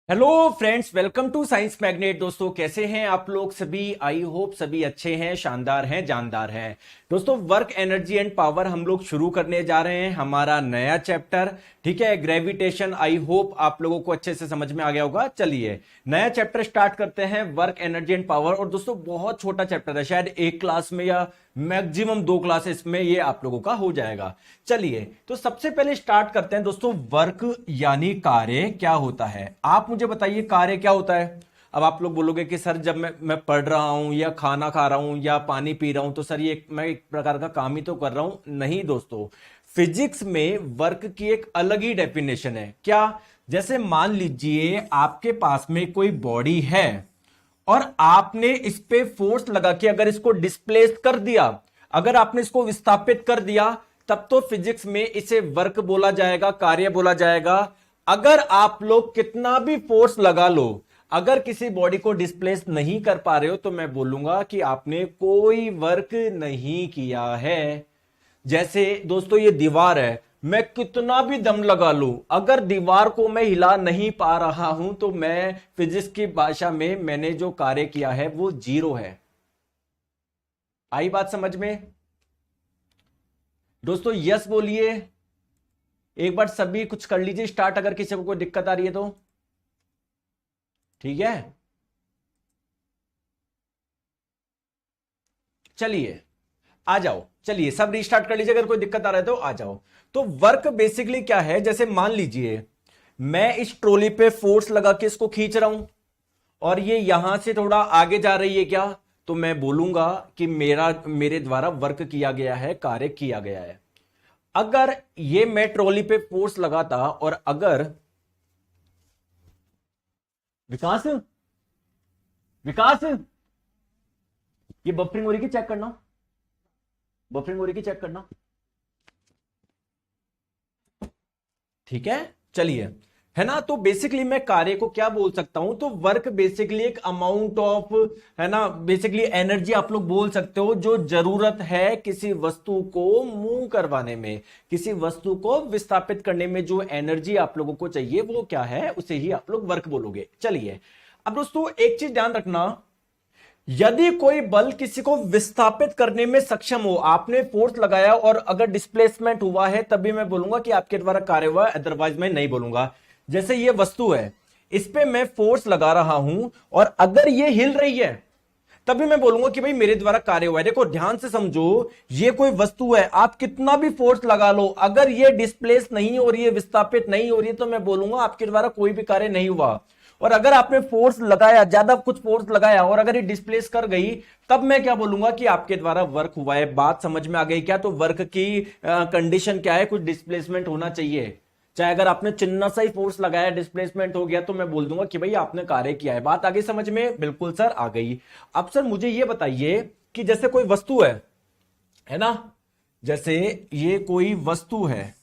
Hello friends, welcome to science magnet. दोस्तों, कैसे हैं आप लोग सभी? आई होप सभी अच्छे हैं, शानदार हैं, जानदार हैं। दोस्तों, वर्क एनर्जी एंड पावर हम लोग शुरू करने जा रहे हैं हमारा नया चैप्टर। ठीक है, ग्रेविटेशन। आई होप आप लोगों को अच्छे से समझ में आ गया होगा। चलिए नया चैप्टर स्टार्ट करते हैं, वर्क एनर्जी एंड पावर। और दोस्तों, बहुत छोटा चैप्टर है, शायद एक क्लास में या मैक्सिमम 2 क्लासेस में ये आप लोगों का हो जाएगा। चलिए तो सबसे पहले स्टार्ट करते हैं दोस्तों, वर्क यानी कार्य क्या होता है। आप मुझे बताइए कार्य क्या होता है। अब आप लोग बोलोगे कि सर जब मैं पढ़ रहा हूं या खाना खा रहा हूं या पानी पी रहा हूं तो सर ये मैं एक प्रकार का काम ही तो कर रहा हूं। नहीं दोस्तों, फिजिक्स में वर्क की एक अलग ही डेफिनेशन है। क्या? जैसे मान लीजिए आपके पास में कोई बॉडी है और आपने इस पे फोर्स लगा के अगर इसको डिस्प्लेस कर दिया, अगर आपने इसको विस्थापित कर दिया, तब तो फिजिक्स में इसे वर्क बोला जाएगा, कार्य बोला जाएगा। अगर आप लोग कितना भी फोर्स लगा लो, अगर किसी बॉडी को डिस्प्लेस नहीं कर पा रहे हो तो मैं बोलूंगा कि आपने कोई वर्क नहीं किया है। जैसे दोस्तों ये दीवार है, मैं कितना भी दम लगा लूं, अगर दीवार को मैं हिला नहीं पा रहा हूं तो मैं फिजिक्स की भाषा में मैंने जो कार्य किया है वो जीरो है। आई बात समझ में? दोस्तों यस बोलिए। एक बार सभी कुछ कर लीजिए स्टार्ट, अगर किसी को कोई दिक्कत आ रही है तो। ठीक है, चलिए आ जाओ। चलिए सब रिस्टार्ट कर लीजिए, अगर कोई दिक्कत आ रहा है तो आ जाओ। तो वर्क बेसिकली क्या है, जैसे मान लीजिए मैं इस ट्रॉली पे फोर्स लगा के इसको खींच रहा हूं और ये यहां से थोड़ा आगे जा रही है, क्या? तो मैं बोलूंगा कि मेरे द्वारा वर्क किया गया है, कार्य किया गया है। अगर ये मैं ट्रॉली पे फोर्स लगाता और अगर विकास विकास ये बफरिंग हो रही है कि चेक करना, बफरिंग हो रही है कि चेक करना। ठीक है, चलिए। है ना, तो बेसिकली मैं कार्य को क्या बोल सकता हूं, तो वर्क बेसिकली एक अमाउंट ऑफ, है ना, बेसिकली एनर्जी आप लोग बोल सकते हो जो जरूरत है किसी वस्तु को मूव करवाने में, किसी वस्तु को विस्थापित करने में जो एनर्जी आप लोगों को चाहिए वो क्या है, उसे ही आप लोग वर्क बोलोगे। चलिए अब दोस्तों एक चीज ध्यान रखना, यदि कोई बल किसी को विस्थापित करने में सक्षम हो, आपने फोर्स लगाया और अगर डिस्प्लेसमेंट हुआ है तभी मैं बोलूंगा कि आपके द्वारा कार्य हुआ है, अदरवाइज मैं नहीं बोलूंगा। जैसे ये वस्तु है, इस पे मैं फोर्स लगा रहा हूं और अगर ये हिल रही है तभी मैं बोलूंगा कि भाई मेरे द्वारा कार्य हुआ है। देखो ध्यान से समझो, ये कोई वस्तु है, आप कितना भी फोर्स लगा लो, अगर ये डिस्प्लेस नहीं हो रही है, विस्थापित नहीं हो रही है, तो मैं बोलूंगा आपके द्वारा कोई भी कार्य नहीं हुआ। और अगर आपने फोर्स लगाया, ज्यादा कुछ फोर्स लगाया और अगर ये डिस्प्लेस कर गई, तब मैं क्या बोलूंगा कि आपके द्वारा वर्क हुआ है। बात समझ में आ गई क्या? तो वर्क की कंडीशन क्या है, कुछ डिस्प्लेसमेंट होना चाहिए। चाहे अगर आपने चिन्ना सा ही फोर्स लगाया, डिस्प्लेसमेंट हो गया, तो मैं बोल दूंगा कि भाई आपने कार्य किया है। बात आ गई समझ में? बिल्कुल सर, आ गई। अब सर मुझे यह बताइए कि जैसे कोई वस्तु है ना, जैसे ये कोई वस्तु है,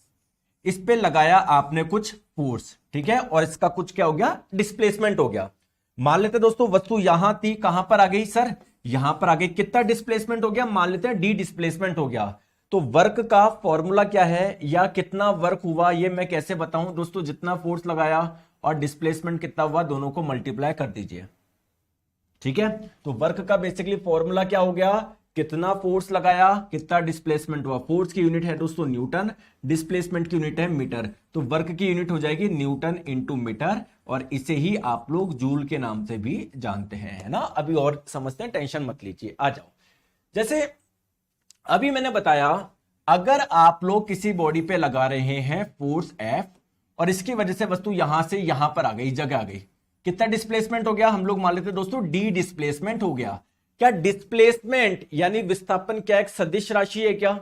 इस पे लगाया आपने कुछ फोर्स, ठीक है, और इसका कुछ क्या हो गया, डिस्प्लेसमेंट हो गया। मान लेते दोस्तों वस्तु यहां थी, कहां पर आ गई सर, यहां पर आ गई। कितना डिस्प्लेसमेंट हो गया? मान लेते हैं डी डिस्प्लेसमेंट हो गया। तो वर्क का फॉर्मूला क्या है या कितना वर्क हुआ ये मैं कैसे बताऊं दोस्तों? जितना फोर्स लगाया और डिस्प्लेसमेंट कितना हुआ, दोनों को मल्टीप्लाई कर दीजिए। ठीक है, तो वर्क का बेसिकली फॉर्मूला क्या हो गया, कितना फोर्स लगाया, कितना डिस्प्लेसमेंट हुआ। फोर्स की यूनिट है दोस्तों न्यूटन, डिस्प्लेसमेंट की यूनिट है मीटर, तो वर्क की यूनिट हो जाएगी न्यूटन इंटू मीटर, और इसे ही आप लोग जूल के नाम से भी जानते हैं, है ना। अभी और समझते हैं, टेंशन मत लीजिए, आ जाओ। जैसे अभी मैंने बताया, अगर आप लोग किसी बॉडी पे लगा रहे हैं फोर्स F और इसकी वजह से वस्तु यहां से यहां पर आ गई, जगह आ गई, कितना डिस्प्लेसमेंट हो गया, हम लोग मान लेते हैं दोस्तों डी डिस्प्लेसमेंट हो गया। क्या डिस्प्लेसमेंट यानी विस्थापन क्या एक सदिश राशि है क्या?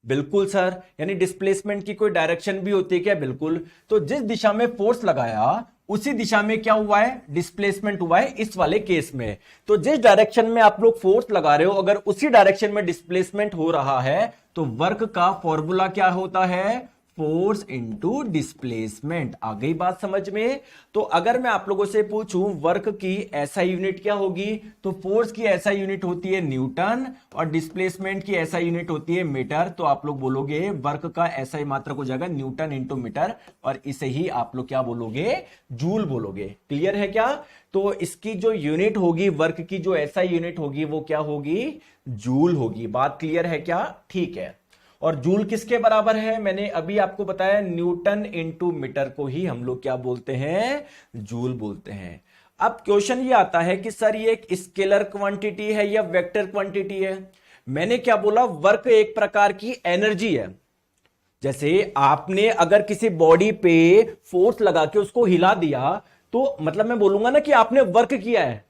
बिल्कुल सर। यानी डिस्प्लेसमेंट की कोई डायरेक्शन भी होती है क्या? बिल्कुल। तो जिस दिशा में फोर्स लगाया उसी दिशा में क्या हुआ है, डिस्प्लेसमेंट हुआ है इस वाले केस में। तो जिस डायरेक्शन में आप लोग फोर्स लगा रहे हो, अगर उसी डायरेक्शन में डिस्प्लेसमेंट हो रहा है, तो वर्क का फॉर्मूला क्या होता है, फोर्स इंटू डिस्प्लेसमेंट। आ गई बात समझ में? तो अगर मैं आप लोगों से पूछूं वर्क की एसआई यूनिट क्या होगी, तो फोर्स की एसआई यूनिट होती है न्यूटन और डिस्प्लेसमेंट की एसआई यूनिट होती है मीटर। तो आप लोग बोलोगे वर्क का एसआई मात्रक हो जाएगा न्यूटन इंटू मीटर, और इसे ही आप लोग क्या बोलोगे? जूल बोलोगे। क्लियर है क्या? तो इसकी जो यूनिट होगी, वर्क की जो एसआई यूनिट होगी, वो क्या होगी? जूल होगी। बात क्लियर है क्या? ठीक है। और जूल किसके बराबर है? मैंने अभी आपको बताया न्यूटन इंटू मीटर को ही हम लोग क्या बोलते हैं? जूल बोलते हैं। अब क्वेश्चन ये आता है कि सर ये एक स्केलर क्वांटिटी है या वेक्टर क्वांटिटी है? मैंने क्या बोला? वर्क एक प्रकार की एनर्जी है। जैसे आपने अगर किसी बॉडी पे फोर्स लगा के उसको हिला दिया, तो मतलब मैं बोलूंगा ना कि आपने वर्क किया है,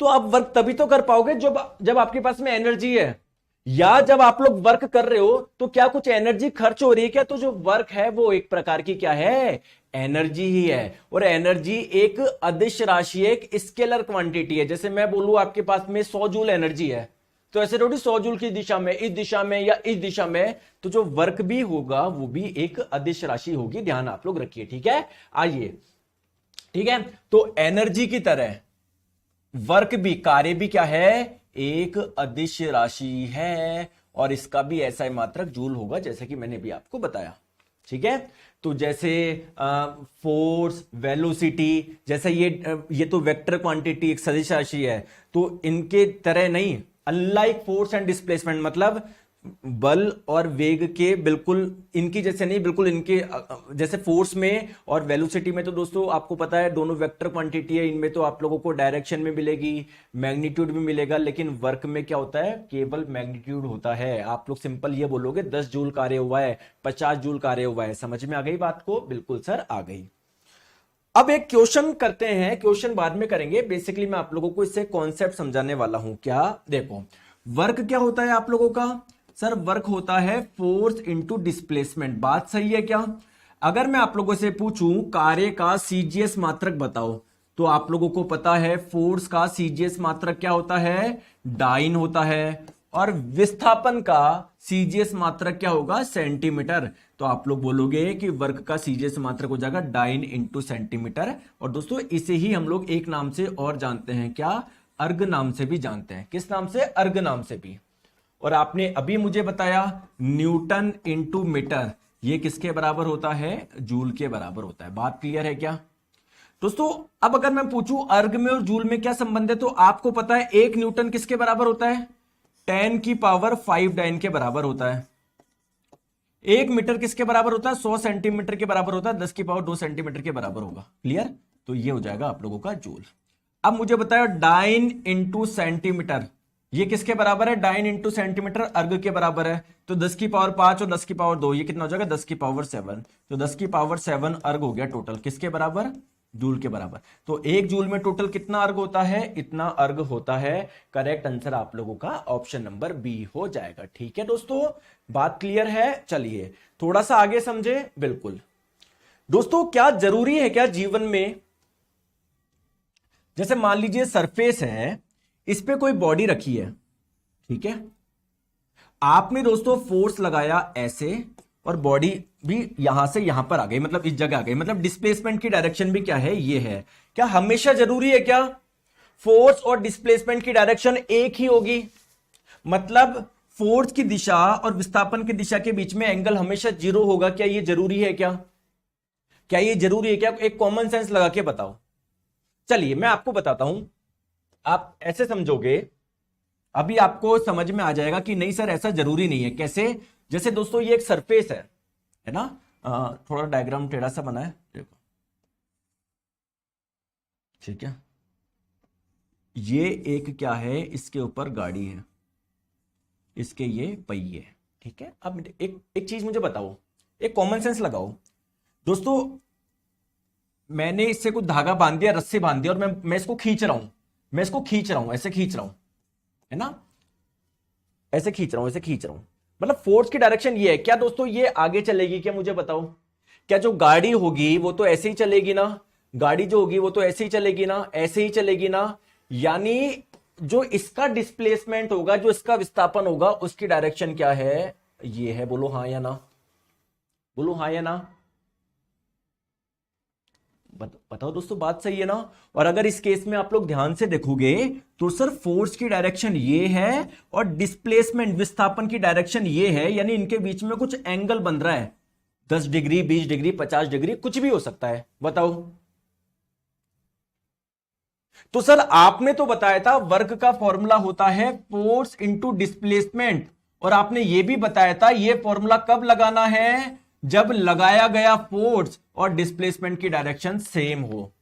तो आप वर्क तभी तो कर पाओगे जब आपके पास में एनर्जी है, या जब आप लोग वर्क कर रहे हो तो क्या कुछ एनर्जी खर्च हो रही है क्या? तो जो वर्क है वो एक प्रकार की क्या है? एनर्जी ही है। और एनर्जी एक अदिश राशि है, एक स्केलर क्वांटिटी है। जैसे मैं बोलूं आपके पास में 100 जूल एनर्जी है, तो ऐसे थोड़ी 100 जूल की दिशा में, इस दिशा में या इस दिशा में, तो जो वर्क भी होगा वो भी एक अदिश राशि होगी। ध्यान आप लोग रखिए, ठीक है? आइए, ठीक है। तो एनर्जी की तरह वर्क भी, कार्य भी क्या है? एक अदिश राशि है, और इसका भी ऐसा ही मात्रक जूल होगा, जैसे कि मैंने भी आपको बताया। ठीक है? तो जैसे फोर्स, वेलोसिटी, जैसे ये तो वेक्टर क्वांटिटी, एक सदिश राशि है, तो इनके तरह नहीं, अनलाइक फोर्स एंड डिस्प्लेसमेंट, मतलब बल और वेग के बिल्कुल इनकी जैसे नहीं, बिल्कुल इनके जैसे फोर्स में और वेलोसिटी में तो दोस्तों आपको पता है दोनों वेक्टर क्वांटिटी है। इनमें तो आप लोगों को डायरेक्शन में मिलेगी, मैग्नीट्यूड भी मिलेगा, लेकिन वर्क में क्या होता है? केवल मैग्नीट्यूड होता है। आप लोग सिंपल ये बोलोगे 10 जूल कार्य हुआ है, 50 जूल कार्य हुआ है। समझ में आ गई बात को? बिल्कुल सर, आ गई। अब एक क्वेश्चन करते हैं, क्वेश्चन बाद में करेंगे। बेसिकली मैं आप लोगों को इससे कॉन्सेप्ट समझाने वाला हूं। क्या? देखो, वर्क क्या होता है आप लोगों का? सर वर्क होता है फोर्स इंटू डिस्प्लेसमेंट। बात सही है क्या? अगर मैं आप लोगों से पूछूं कार्य का सीजीएस मात्रक बताओ, तो आप लोगों को पता है फोर्स का सीजीएस मात्रक क्या होता है? डाइन होता है। और विस्थापन का सीजीएस मात्रक क्या होगा? सेंटीमीटर। तो आप लोग बोलोगे कि वर्क का सीजीएस मात्रक हो जाएगा डाइन इंटू सेंटीमीटर। और दोस्तों इसे ही हम लोग एक नाम से और जानते हैं, क्या? अर्ग नाम से भी जानते हैं। किस नाम से? अर्ग नाम से भी। और आपने अभी मुझे बताया न्यूटन इंटू मीटर, ये किसके बराबर होता है? जूल के बराबर होता है। बात क्लियर है क्या दोस्तों? अब अगर मैं पूछूं अर्ग में और जूल में क्या संबंध है, तो आपको पता है 1 न्यूटन किसके बराबर होता है? 10 की पावर 5 डाइन के बराबर होता है। 1 मीटर किसके बराबर होता है? 100 सेंटीमीटर के बराबर होता है। 10 की पावर 2 सेंटीमीटर के बराबर होगा। क्लियर? तो ये हो जाएगा आप लोगों का जूल। अब मुझे बताया डाइन इंटू सेंटीमीटर, ये किसके बराबर है? डाइन इंटू सेंटीमीटर अर्ग के बराबर है। तो 10 की पावर 5 और 10 की पावर 2, ये कितना हो जाएगा? 10 की पावर 7। तो 10 की पावर 7 अर्ग हो गया टोटल। किसके बराबर? जूल के बराबर। तो 1 जूल में टोटल कितना अर्ग होता है? इतना अर्ग होता है। करेक्ट आंसर आप लोगों का ऑप्शन नंबर बी हो जाएगा। ठीक है दोस्तों, बात क्लियर है? चलिए थोड़ा सा आगे समझे। बिल्कुल दोस्तों, क्या जरूरी है क्या जीवन में, जैसे मान लीजिए सरफेस है, इस पे कोई बॉडी रखी है, ठीक है, आपने दोस्तों फोर्स लगाया ऐसे, और बॉडी भी यहां से यहां पर आ गई, मतलब इस जगह आ गई, मतलब डिस्प्लेसमेंट की डायरेक्शन भी क्या है? ये है। क्या हमेशा जरूरी है क्या फोर्स और डिस्प्लेसमेंट की डायरेक्शन एक ही होगी? मतलब फोर्स की दिशा और विस्थापन की दिशा के बीच में एंगल हमेशा 0 होगा? क्या ये जरूरी है क्या? क्या ये जरूरी है क्या? एक कॉमन सेंस लगा के बताओ। चलिए मैं आपको बताता हूं, आप ऐसे समझोगे, अभी आपको समझ में आ जाएगा कि नहीं सर ऐसा जरूरी नहीं है। कैसे? जैसे दोस्तों ये एक सरफेस है ना, थोड़ा डायग्राम टेढ़ा सा बना है, देखो, ठीक है, ये एक क्या है, इसके ऊपर गाड़ी है, इसके ये पहिए, ठीक है। अब एक चीज मुझे बताओ, एक कॉमन सेंस लगाओ दोस्तों, मैंने इससे कुछ धागा बांध दिया, रस्सी बांध दिया, और मैं इसको खींच रहा हूं, मैं इसको खींच रहा हूं, ऐसे खींच रहा हूं, है ना, ऐसे खींच रहा हूं, ऐसे खींच रहा हूं, मतलब फोर्स की डायरेक्शन ये है। क्या दोस्तों ये आगे चलेगी क्या? मुझे बताओ। क्या जो गाड़ी होगी वो तो ऐसे ही चलेगी ना, गाड़ी जो होगी वो तो ऐसे ही चलेगी ना, ऐसे ही चलेगी ना, यानी जो इसका डिस्प्लेसमेंट होगा, जो इसका विस्थापन होगा, उसकी डायरेक्शन क्या है? ये है। बोलो हाँ या ना। बोलो हाँ या ना। बताओ दोस्तों, बात सही है ना। और अगर इस केस में आप लोग ध्यान से देखोगे तो सर फोर्स की डायरेक्शन ये है और डिस्प्लेसमेंट विस्थापन की डायरेक्शन ये है, यानी इनके बीच में कुछ एंगल बन रहा है, 10 डिग्री, 20 डिग्री, 50 डिग्री, कुछ भी हो सकता है। बताओ। तो सर आपने तो बताया था वर्क का फॉर्मूला होता है फोर्स इंटू डिस्प्लेसमेंट, और आपने यह भी बताया था यह फॉर्मूला कब लगाना है, जब लगाया गया फोर्स और डिस्प्लेसमेंट की डायरेक्शन सेम हो।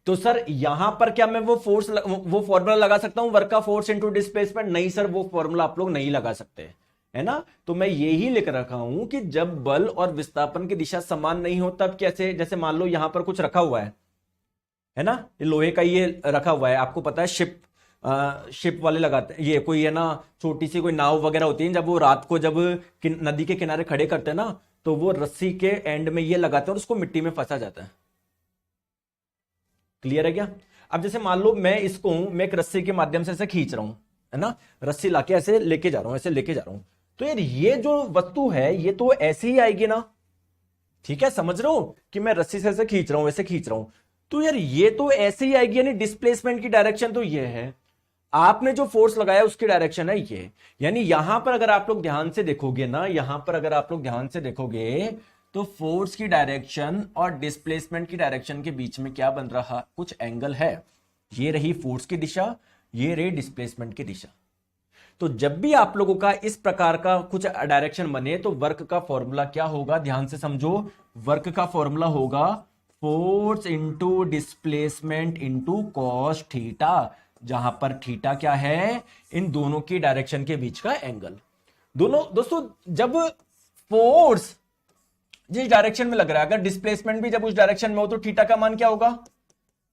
तो सर यहां पर क्या मैं वो फॉर्मूला लगा सकता हूं, वर्क का फोर्स इंटू डिस्प्लेसमेंट? नहीं सर, वो फॉर्मूला आप लोग नहीं लगा सकते, है ना। तो मैं यही लिख रखा हूं कि जब बल और विस्थापन की दिशा समान नहीं हो तब कैसे, जैसे मान लो यहां पर कुछ रखा हुआ है ना, ये लोहे का ये रखा हुआ है, आपको पता है शिप वाले लगाते हैं, ये कोई है ना छोटी सी कोई नाव वगैरह होती है, जब वो रात को जब नदी के किनारे खड़े करते हैं ना, तो वो रस्सी के एंड में ये लगाते हैं और उसको मिट्टी में फंसा जाता है। क्लियर है क्या। अब जैसे मान लो मैं इसको मैं एक रस्सी के माध्यम से ऐसे खींच रहा हूं, है ना, रस्सी लाके ऐसे लेके जा रहा हूं, ऐसे लेके जा रहा हूं, तो यार ये जो वस्तु है ये तो ऐसे ही आएगी ना। ठीक है, समझ रहे हो कि मैं रस्सी से ऐसे खींच रहा हूं, ऐसे खींच रहा हूं, तो यार ये तो ऐसे ही आएगी, यानी डिस्प्लेसमेंट की डायरेक्शन तो ये है, आपने जो फोर्स लगाया उसकी डायरेक्शन है ये। यानी यहां पर अगर आप लोग ध्यान से देखोगे ना, यहां पर अगर आप लोग ध्यान से देखोगे तो फोर्स की डायरेक्शन और डिस्प्लेसमेंट की डायरेक्शन के बीच में क्या बन रहा, कुछ एंगल है। ये रही फोर्स की दिशा, ये रही डिस्प्लेसमेंट की दिशा। तो जब भी आप लोगों का इस प्रकार का कुछ डायरेक्शन बने तो वर्क का फॉर्मूला क्या होगा, ध्यान से समझो। वर्क का फॉर्मूला होगा force into displacement into cos theta, जहां पर थीटा क्या है, इन दोनों की डायरेक्शन के बीच का एंगल। दोनों दोस्तों, जब फोर्स जिस डायरेक्शन में लग रहा है, अगर डिस्प्लेसमेंट भी जब उस डायरेक्शन में हो तो थीटा का मान क्या होगा,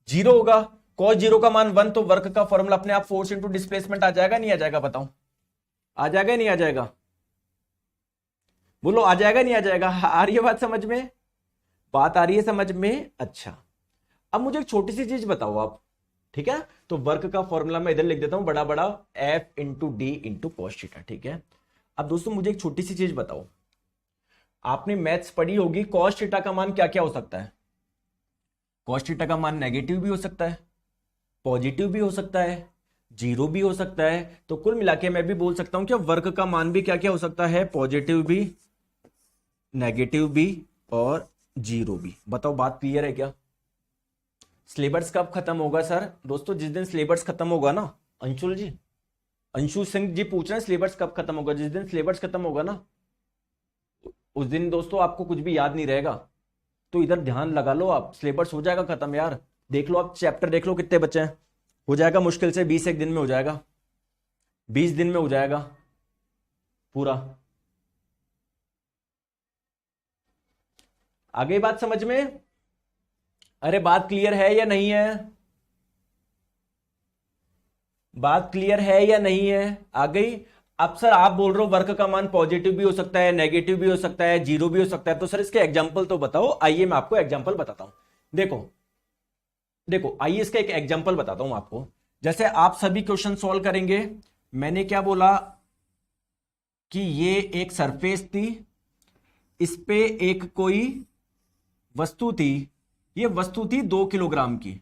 0 होगा। cos 0 का मान 1, तो वर्क का फॉर्मूला अपने आप फोर्स इंटू डिस्प्लेसमेंट आ जाएगा, नहीं आ जाएगा, बताओ। आ जाएगा नहीं आ जाएगा, बोलो आ जाएगा नहीं आ जाएगा। आ रही है बात समझ में, बात आ रही है समझ में। अच्छा, अब मुझे एक छोटी सी चीज बताओ आप, ठीक है। तो वर्क का फॉर्मूला मैं इधर लिख देता हूं, बड़ा बड़ा F into D into cos theta, ठीक है। अब दोस्तों मुझे एक छोटी सी चीज बताओ, आपने मैथ्स पढ़ी होगी, कॉस थीटा का मान क्या क्या हो सकता है। कॉस थीटा का मान नेगेटिव भी हो सकता है, पॉजिटिव भी हो सकता है, 0 भी हो सकता है। तो कुल मिला के मैं भी बोल सकता हूं कि वर्क का मान भी क्या क्या हो सकता है, पॉजिटिव भी, नेगेटिव भी और 0 भी। बताओ बात क्लियर है क्या। सिलेबस कब खत्म होगा सर, दोस्तों जिस दिन सिलेबस खत्म होगा ना, अंशुल जी, अंशु सिंह जी पूछ रहे हैं सिलेबस कब खत्म होगा, जिस दिन सिलेबस खत्म होगा ना उस दिन दोस्तों आपको कुछ भी याद नहीं रहेगा। तो इधर ध्यान लगा लो आप, सिलेबस हो जाएगा खत्म यार। देख लो आप चैप्टर देख लो कितने बचे हैं, हो जाएगा मुश्किल से 20 दिन में हो जाएगा, 20 दिन में हो जाएगा पूरा। आगे बात समझ में, अरे बात क्लियर है या नहीं है, बात क्लियर है या नहीं है, आ गई। अब सर आप बोल रहे हो वर्क का मान पॉजिटिव भी हो सकता है, नेगेटिव भी हो सकता है, 0 भी हो सकता है, तो सर इसके एग्जांपल तो बताओ। आइए मैं आपको एग्जांपल बताता हूं। देखो देखो आइए इसका एक एग्जांपल बताता हूं आपको। जैसे आप सभी क्वेश्चन सॉल्व करेंगे, मैंने क्या बोला कि ये एक सरफेस थी, इस पे एक कोई वस्तु थी, ये वस्तु थी 2 किलोग्राम की।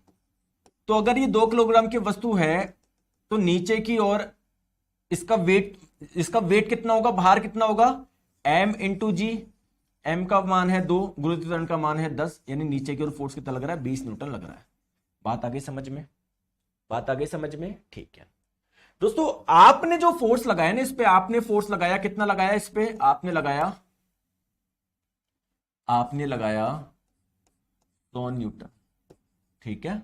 तो अगर ये 2 किलोग्राम की वस्तु है तो नीचे की ओर इसका वेट कितना होगा, भार कितना होगा, m इंटू जी। m का मान है 2, गुरुत्वाकर्षण का मान है 10, यानी नीचे की ओर फोर्स कितना लग रहा है, 20 न्यूटन लग रहा है। बात आ गई समझ में, बात आ गई समझ में, ठीक है। दोस्तों आपने जो फोर्स लगाया ना इस पे, आपने फोर्स लगाया कितना लगाया इस पे, आपने लगाया 100 न्यूटन, ठीक है,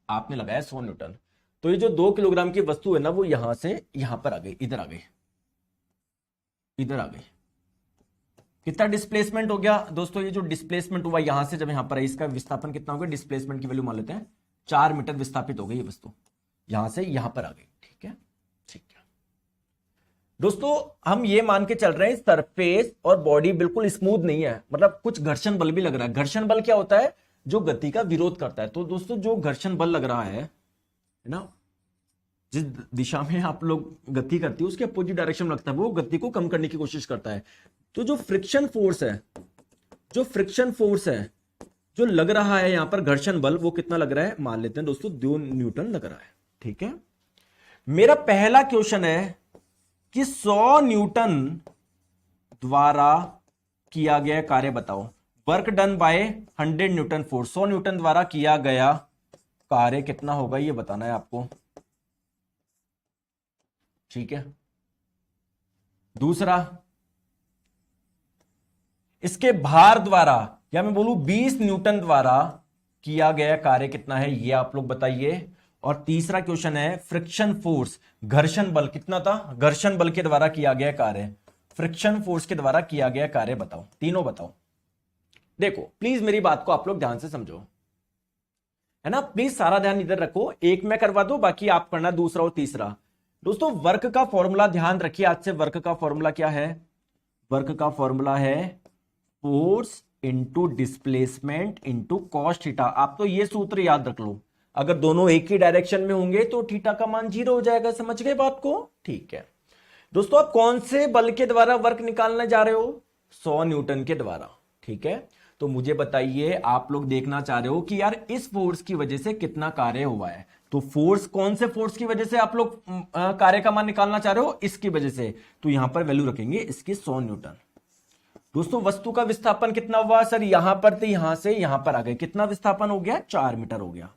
आपने लगाया 100 न्यूटन। तो ये जो 2 किलोग्राम की वस्तु है ना वो यहां से यहां पर आ गई, इधर आ गई, इधर आ गई। कितना डिस्प्लेसमेंट हो गया दोस्तों, ये जो डिस्प्लेसमेंट हुआ यहां से जब यहां पर है, इसका विस्थापन कितना हो गया, डिस्प्लेसमेंट की वैल्यू मान लेते हैं 4 मीटर विस्थापित हो गई ये वस्तु, यहां से यहां पर आ गई, ठीक है, ठीक है। दोस्तों हम ये मान के चल रहे हैं सरफेस और बॉडी बिल्कुल स्मूथ नहीं है, मतलब कुछ घर्षण बल भी लग रहा है। घर्षण बल क्या होता है, जो गति का विरोध करता है। तो दोस्तों जो घर्षण बल लग रहा है ना, जिस दिशा में आप लोग गति करती है उसके अपोजिट डायरेक्शन में लगता है, वो गति को कम करने की कोशिश करता है। तो जो फ्रिक्शन फोर्स है, जो लग रहा है यहां पर घर्षण बल, वो कितना लग रहा है, मान लेते हैं दोस्तों 2 न्यूटन लग रहा है। ठीक है, मेरा पहला क्वेश्चन है कि 100 न्यूटन द्वारा किया गया कार्य बताओ। Work done by 100 Newton force, 100 Newton द्वारा किया गया कार्य कितना होगा ये बताना है आपको। ठीक है, दूसरा, इसके भार द्वारा, या मैं बोलूं 20 न्यूटन द्वारा किया गया कार्य कितना है ये आप लोग बताइए। और तीसरा क्वेश्चन है फ्रिक्शन फोर्स, घर्षण बल कितना था, घर्षण बल के द्वारा किया गया कार्य, फ्रिक्शन फोर्स के द्वारा किया गया कार्य बताओ, तीनों बताओ। देखो प्लीज मेरी बात को आप लोग ध्यान से समझो, है ना, प्लीज सारा ध्यान इधर रखो, एक मैं करवा दो बाकी आप करना दूसरा और तीसरा। दोस्तों वर्क का फॉर्मूला ध्यान रखिए, आज से वर्क का फॉर्मूला क्या है, वर्क का फॉर्मूला है force into displacement into cos theta. आप तो ये सूत्र याद रख लो, अगर दोनों एक ही डायरेक्शन में होंगे तो थीटा का मान 0 हो जाएगा। समझ गए बात को? ठीक है दोस्तों, आप कौन से बल के द्वारा वर्क निकालने जा रहे हो, 100 न्यूटन के द्वारा। ठीक है, तो मुझे बताइए, आप लोग देखना चाह रहे हो कि यार इस फोर्स की वजह से कितना कार्य हुआ है, तो फोर्स, कौन से फोर्स की वजह से आप लोग कार्य का मान निकालना चाह रहे हो, इसकी वजह से, तो यहां पर वैल्यू रखेंगे इसकी 100 न्यूटन। दोस्तों वस्तु का विस्थापन कितना हुआ सर, यहां पर थे, यहां से यहां पर आ गए, कितना विस्थापन हो गया, 4 मीटर हो गया।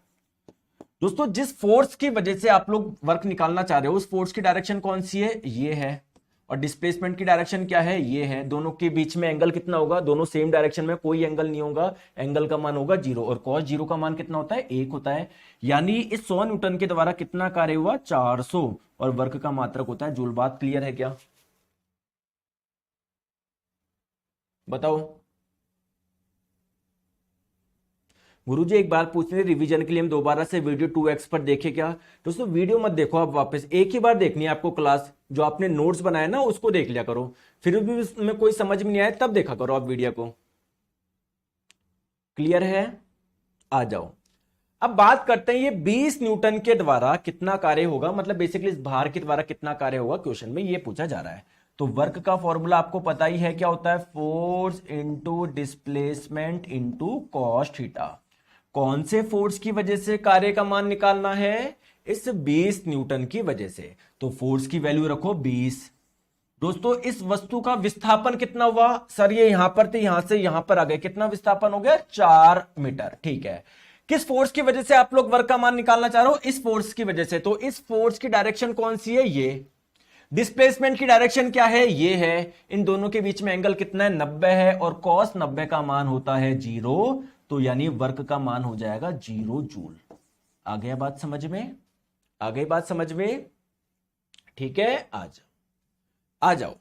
दोस्तों जिस फोर्स की वजह से आप लोग वर्क निकालना चाह रहे हो उस फोर्स की डायरेक्शन कौन सी है, ये है, और डिस्प्लेसमेंट की डायरेक्शन क्या है, ये है। दोनों के बीच में एंगल कितना होगा, दोनों सेम डायरेक्शन में, कोई एंगल नहीं होगा, एंगल का मान होगा 0, और cos 0 का मान कितना होता है, 1 होता है। यानी इस 100 न्यूटन के द्वारा कितना कार्य हुआ, 400, और वर्क का मात्रक होता है जूल। बात क्लियर है क्या, बताओ। गुरुजी एक बार पूछ रहे रिवीजन के लिए हम दोबारा से वीडियो 2x पर देखे क्या। दोस्तों वीडियो मत देखो, आप वापस एक ही बार देखनी है आपको क्लास, जो आपने नोट्स बनाए ना उसको देख लिया करो, फिर भी उसमें कोई समझ में नहीं आए तब देखा करो आप वीडियो को। क्लियर है, आ जाओ। अब बात करते हैं ये 20 न्यूटन के द्वारा कितना कार्य होगा, मतलब बेसिकली इस भार के द्वारा कितना कार्य होगा, क्वेश्चन में ये पूछा जा रहा है। तो वर्क का फॉर्मूला आपको पता ही है क्या होता है, force into displacement into cos theta. कौन से फोर्स की वजह से कार्य का मान निकालना है, इस 20 न्यूटन की वजह से, तो फोर्स की वैल्यू रखो 20। दोस्तों इस वस्तु का विस्थापन कितना हुआ सर, ये यहां पर थे, यहां से यहां पर आ गए, कितना विस्थापन हो गया, 4 मीटर। ठीक है, किस फोर्स की वजह से आप लोग वर्क का मान निकालना चाह रहे हो, इस फोर्स की वजह से, तो इस फोर्स की डायरेक्शन कौन सी है, ये। डिस्प्लेसमेंट की डायरेक्शन क्या है, ये है। इन दोनों के बीच में एंगल कितना है, 90 है, और cos 90 का मान होता है 0, तो यानी वर्क का मान हो जाएगा 0 जूल। आ गया बात समझ में, आ गई बात समझ में। ठीक है, आ जाओ, आ जाओ।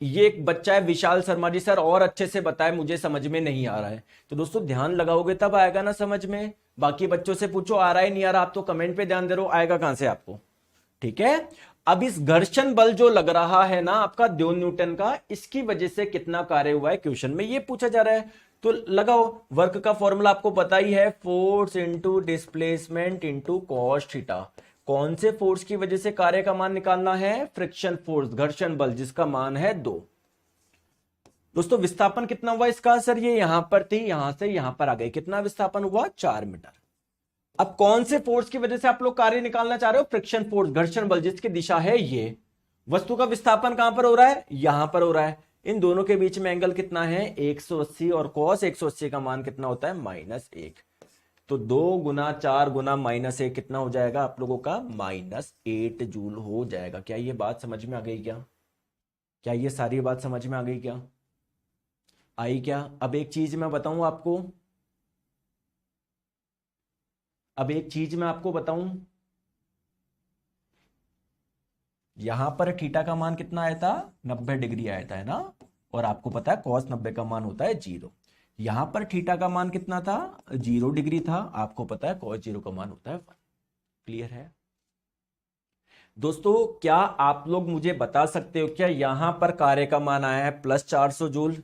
ये एक बच्चा है विशाल शर्मा जी, सर और अच्छे से बताए, मुझे समझ में नहीं आ रहा है। तो दोस्तों ध्यान लगाओगे तब आएगा ना समझ में। बाकी बच्चों से पूछो आ रहा है नहीं आ रहा, आप तो कमेंट पे ध्यान दे रहे हो, आएगा कहां से आपको। ठीक है, अब इस घर्षण बल जो लग रहा है ना आपका 2 न्यूटन का, इसकी वजह से कितना कार्य हुआ है, क्वेश्चन में ये पूछा जा रहा है। तो लगाओ, वर्क का फॉर्मूला आपको पता ही है, force into displacement into cos theta. कौन से फोर्स की वजह से कार्य का मान निकालना है, फ्रिक्शन फोर्स, घर्षण बल, जिसका मान है 2। दोस्तों विस्थापन कितना हुआ इसका, सर ये यहां पर थी, यहां से यहां पर आ गई, कितना विस्थापन हुआ, 4 मीटर। अब कौन से फोर्स की वजह से आप लोग कार्य निकालना चाह रहे हो, फ्रिक्शन फोर्स, घर्षण बल, जिसकी दिशा है ये। वस्तु का विस्थापन कहां पर हो रहा है, यहां पर हो रहा है। इन दोनों के बीच में एंगल कितना है, 180, और cos 180 का मान कितना होता है, -1। तो 2 गुना 4 गुना -1 कितना हो जाएगा आप लोगों का, -8 जूल हो जाएगा। क्या ये बात समझ में आ गई क्या, क्या ये सारी बात समझ में आ गई क्या, आई क्या। अब एक चीज मैं बताऊं आपको, अब एक चीज मैं आपको बताऊं, यहां पर थीटा का मान कितना आया था, 90 डिग्री आया था, है ना, और आपको पता है cos 90 का मान होता है 0। यहां पर थीटा का मान कितना था, 0 डिग्री था, आपको पता है cos 0 का मान होता है 1। क्लियर है दोस्तों, क्या आप लोग मुझे बता सकते हो क्या, यहां पर कार्य का मान आया है +400 जूल,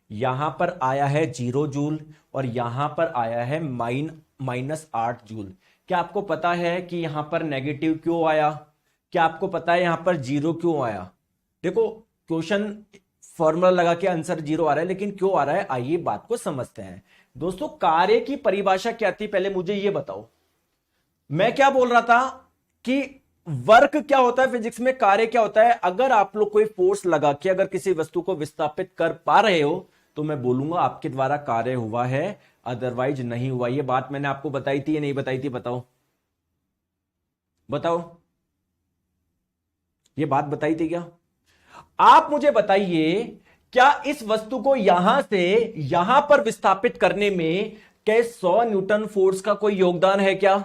यहां पर आया है 0 जूल, और यहां पर आया है -8 जूल। क्या आपको पता है कि यहां पर नेगेटिव क्यों आया? क्या आपको पता है यहां पर जीरो क्यों आया? देखो क्वेश्चन फॉर्मूला लगा के आंसर जीरो आ रहा है, लेकिन क्यों आ रहा है आइए बात को समझते हैं। दोस्तों कार्य की परिभाषा क्या थी पहले मुझे यह बताओ। मैं क्या बोल रहा था कि वर्क क्या होता है फिजिक्स में, कार्य क्या होता है। अगर आप लोग कोई फोर्स लगा के अगर किसी वस्तु को विस्थापित कर पा रहे हो तो मैं बोलूंगा आपके द्वारा कार्य हुआ है, अदरवाइज नहीं हुआ। ये बात मैंने आपको बताई थी या नहीं बताई थी? बताओ बताओ, ये बात बताई थी क्या? आप मुझे बताइए, क्या इस वस्तु को यहां से यहां पर विस्थापित करने में क्या 100 न्यूटन फोर्स का कोई योगदान है क्या?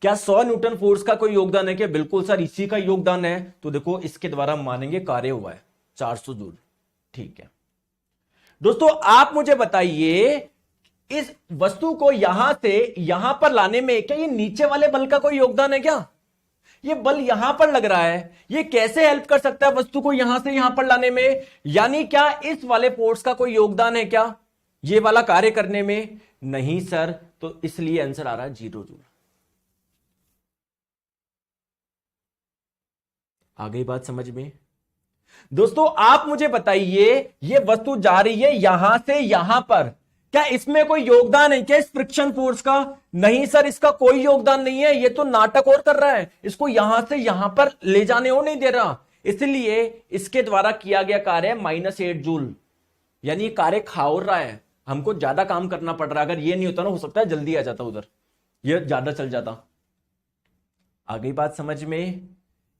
क्या 100 न्यूटन फोर्स का कोई योगदान है क्या? बिल्कुल सर इसी का योगदान है। तो देखो इसके द्वारा मानेंगे कार्य हुआ है 400 जूल। ठीक है दोस्तों, आप मुझे बताइए इस वस्तु को यहां से यहां पर लाने में क्या ये नीचे वाले बल का कोई योगदान है क्या? ये बल यहां पर लग रहा है, ये कैसे हेल्प कर सकता है वस्तु को यहां से यहां पर लाने में? यानी क्या इस वाले फोर्स का कोई योगदान है क्या ये वाला कार्य करने में? नहीं सर, तो इसलिए आंसर आ रहा है 0 जूल। आ गई बात समझ में? दोस्तों आप मुझे बताइए, ये वस्तु जा रही है यहां से यहां पर, क्या इसमें कोई योगदान है क्या इस फ्रिक्शन फोर्स का? नहीं सर, इसका कोई योगदान नहीं है। ये तो नाटक और कर रहा है, इसको यहां से यहां पर ले जाने हो नहीं दे रहा। इसलिए इसके द्वारा किया गया कार्य -8 जूल। यानी कार्य खा रहा है, हमको ज्यादा काम करना पड़ रहा है। अगर ये नहीं होता ना, हो सकता है जल्दी आ जाता उधर, ये ज्यादा चल जाता। आ गई बात समझ में?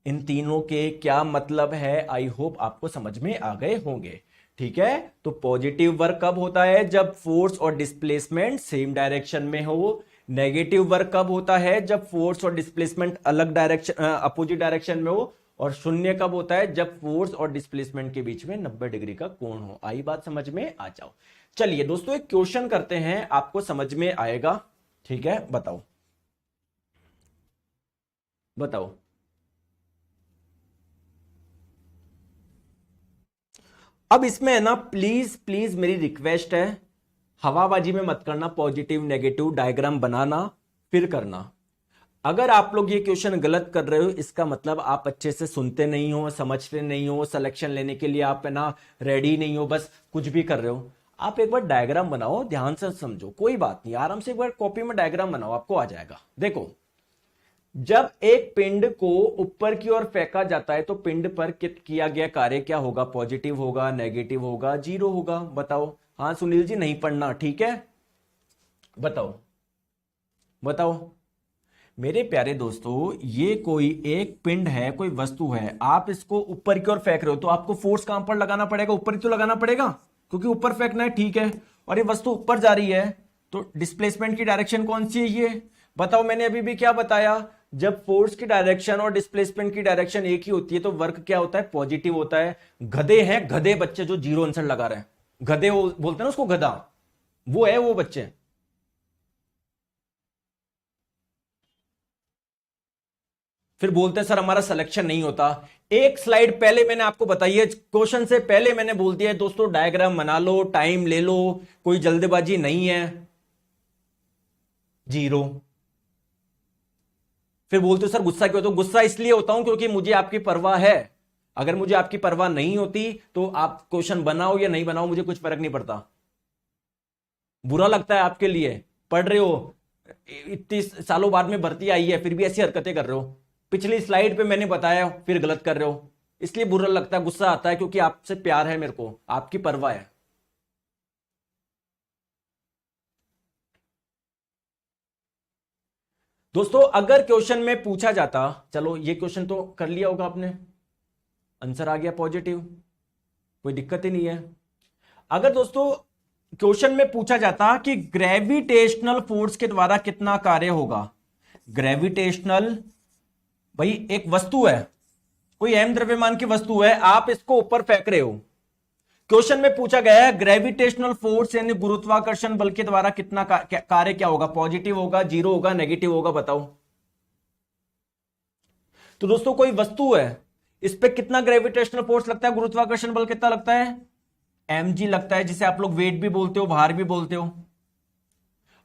इन तीनों के क्या मतलब है, आई होप आपको समझ में आ गए होंगे। ठीक है, तो पॉजिटिव वर्क कब होता है? जब फोर्स और डिस्प्लेसमेंट सेम डायरेक्शन में हो। नेगेटिव वर्क कब होता है? जब फोर्स और डिस्प्लेसमेंट अलग डायरेक्शन, अपोजिट डायरेक्शन में हो। और शून्य कब होता है? जब फोर्स और डिस्प्लेसमेंट के बीच में 90 डिग्री का कोण हो। आई बात समझ में? आ जाओ। चलिए दोस्तों एक क्वेश्चन करते हैं, आपको समझ में आएगा। ठीक है, बताओ बताओ। अब इसमें है ना, प्लीज प्लीज मेरी रिक्वेस्ट है, हवाबाजी में मत करना। पॉजिटिव नेगेटिव डायग्राम बनाना फिर करना। अगर आप लोग ये क्वेश्चन गलत कर रहे हो, इसका मतलब आप अच्छे से सुनते नहीं हो, समझते नहीं हो, सिलेक्शन लेने के लिए आप है ना रेडी नहीं हो, बस कुछ भी कर रहे हो। आप एक बार डायग्राम बनाओ, ध्यान से समझो, कोई बात नहीं, आराम से एक बार कॉपी में डायग्राम बनाओ, आपको आ जाएगा। देखो, जब एक पिंड को ऊपर की ओर फेंका जाता है तो पिंड पर किया गया कार्य क्या होगा? पॉजिटिव होगा, नेगेटिव होगा, जीरो होगा? बताओ। हाँ सुनील जी, नहीं पढ़ना, ठीक है, बताओ बताओ। मेरे प्यारे दोस्तों, ये कोई एक पिंड है, कोई वस्तु है, आप इसको ऊपर की ओर फेंक रहे हो तो आपको फोर्स कहां पर लगाना पड़ेगा? ऊपर ही तो लगाना पड़ेगा, क्योंकि ऊपर फेंकना है, ठीक है। और ये वस्तु ऊपर जा रही है तो डिस्प्लेसमेंट की डायरेक्शन कौन सी है? ये बताओ। मैंने अभी भी क्या बताया? जब फोर्स की डायरेक्शन और डिस्प्लेसमेंट की डायरेक्शन एक ही होती है तो वर्क क्या होता है? पॉजिटिव होता है। गधे हैं गधे बच्चे जो जीरो आंसर लगा रहे हैं, गधे वो बोलते हैं ना उसको, गधा, वो है वो बच्चे। फिर बोलते हैं सर हमारा सिलेक्शन नहीं होता। एक स्लाइड पहले मैंने आपको बताई है, क्वेश्चन से पहले मैंने बोल दिया है दोस्तों, डायग्राम बना लो, टाइम ले लो, कोई जल्दबाजी नहीं है। जीरो। फिर बोलते हो सर गुस्सा क्यों? तो गुस्सा इसलिए होता हूं क्योंकि मुझे आपकी परवाह है। अगर मुझे आपकी परवाह नहीं होती तो आप क्वेश्चन बनाओ या नहीं बनाओ, मुझे कुछ फर्क नहीं पड़ता। बुरा लगता है आपके लिए, पढ़ रहे हो, इतनी सालों बाद में भर्ती आई है फिर भी ऐसी हरकतें कर रहे हो। पिछली स्लाइड पे मैंने बताया फिर गलत कर रहे हो, इसलिए बुरा लगता है, गुस्सा आता है, क्योंकि आपसे प्यार है मेरे को, आपकी परवाह है। दोस्तों अगर क्वेश्चन में पूछा जाता, चलो ये क्वेश्चन तो कर लिया होगा आपने, आंसर आ गया पॉजिटिव, कोई दिक्कत ही नहीं है। अगर दोस्तों क्वेश्चन में पूछा जाता कि ग्रेविटेशनल फोर्स के द्वारा कितना कार्य होगा? ग्रेविटेशनल, भाई एक वस्तु है, कोई अहम द्रव्यमान की वस्तु है, आप इसको ऊपर फेंक रहे हो। क्वेश्चन में पूछा गया है ग्रेविटेशनल फोर्स यानी गुरुत्वाकर्षण बल के द्वारा कितना कार्य क्या होगा? पॉजिटिव होगा, जीरो होगा, नेगेटिव होगा? बताओ। तो दोस्तों कोई वस्तु है, इस पे कितना ग्रेविटेशनल फोर्स लगता है? गुरुत्वाकर्षण बल कितना लगता है? mg लगता है, जिसे आप लोग वेट भी बोलते हो, भार भी बोलते हो।